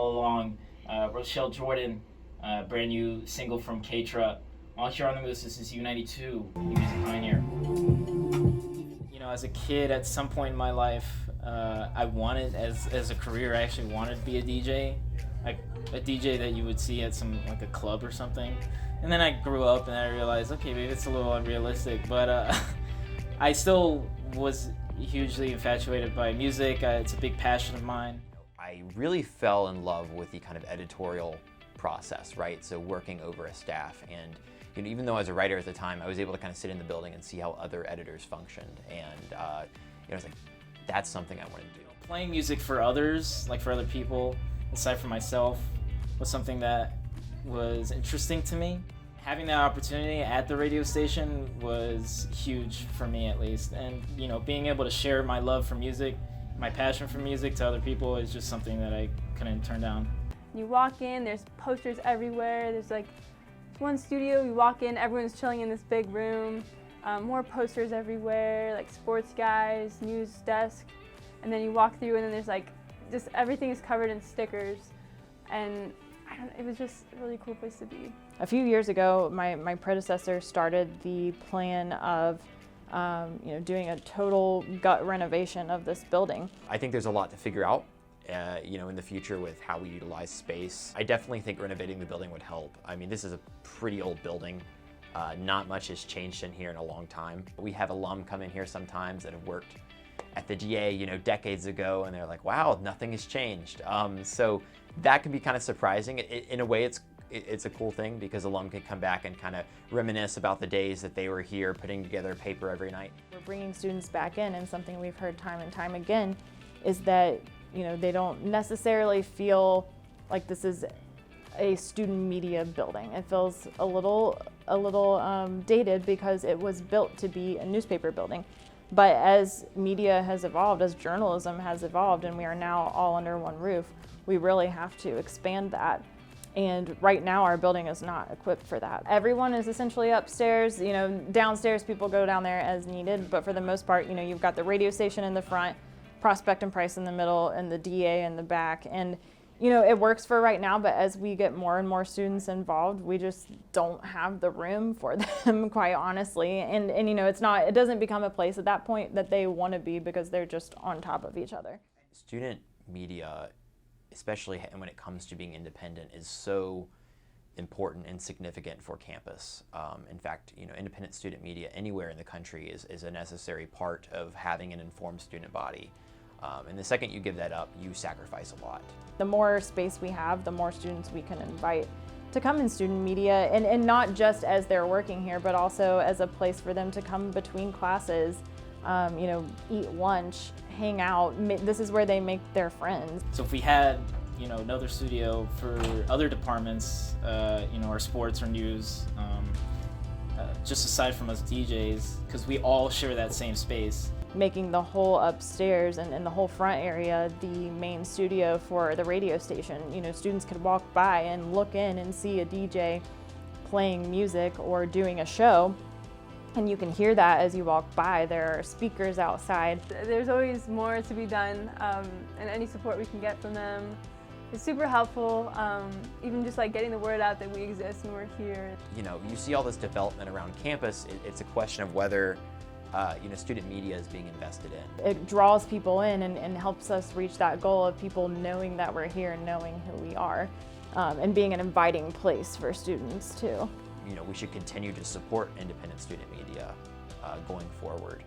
all along. Rochelle Jordan, brand new single from K-Truck. All here on the Moose, this is U92, Music Pioneer. You know, as a kid, at some point in my life, I wanted, as a career, I actually wanted to be a DJ. Like a DJ that you would see at like a club or something. And then I grew up and I realized, okay, maybe it's a little unrealistic, but I still was hugely infatuated by music. It's a big passion of mine. I really fell in love with the kind of editorial process, right? So working over a staff, and you know, even though I was a writer at the time, I was able to kind of sit in the building and see how other editors functioned, and you know, I was like, that's something I want to do. Playing music for others, like for other people, aside from myself, was something that was interesting to me. Having that opportunity at the radio station was huge for me, at least, and you know, being able to share my love for music, my passion for music to other people is just something that I couldn't turn down. You walk in, there's posters everywhere. There's like one studio, you walk in, everyone's chilling in this big room. More posters everywhere, like sports guys, news desk. And then you walk through and then there's like, just everything is covered in stickers. And it was just a really cool place to be. A few years ago, my predecessor started the plan of you know, doing a total gut renovation of this building. I think there's a lot to figure out, you know, in the future with how we utilize space. I definitely think renovating the building would help. I mean, this is a pretty old building. Not much has changed in here in a long time. We have alum come in here sometimes that have worked at the DA, you know, decades ago, and they're like, wow, nothing has changed. So that can be kind of surprising. In a way, it's a cool thing because alum can come back and kind of reminisce about the days that they were here putting together a paper every night. We're bringing students back in, and something we've heard time and time again is that, you know, they don't necessarily feel like this is a student media building. It feels a little dated because it was built to be a newspaper building. But as media has evolved, as journalism has evolved, and we are now all under one roof, we really have to expand that. And right now our building is not equipped for that. Everyone is essentially upstairs, you know, downstairs people go down there as needed, but for the most part, you know, you've got the radio station in the front, Prospect and Price in the middle, and the DA in the back. And you know, it works for right now, but as we get more and more students involved, we just don't have the room for them, quite honestly. And you know, it doesn't become a place at that point that they want to be because they're just on top of each other. Student media, especially when it comes to being independent, is so important and significant for campus. In fact, you know, independent student media anywhere in the country is a necessary part of having an informed student body. And the second you give that up, you sacrifice a lot. The more space we have, the more students we can invite to come in student media, and not just as they're working here, but also as a place for them to come between classes, you know, eat lunch, hang out. This is where they make their friends. So if we had, you know, another studio for other departments, you know, our sports or news, just aside from us DJs, because we all share that same space. Making the whole upstairs and the whole front area the main studio for the radio station. You know, students could walk by and look in and see a DJ playing music or doing a show, and you can hear that as you walk by. There are speakers outside. There's always more to be done, and any support we can get from them is super helpful. Even just like getting the word out that we exist and we're here. You know, you see all this development around campus. It's a question of whether you know, student media is being invested in. It draws people in and helps us reach that goal of people knowing that we're here and knowing who we are, and being an inviting place for students too. You know, we should continue to support independent student media going forward.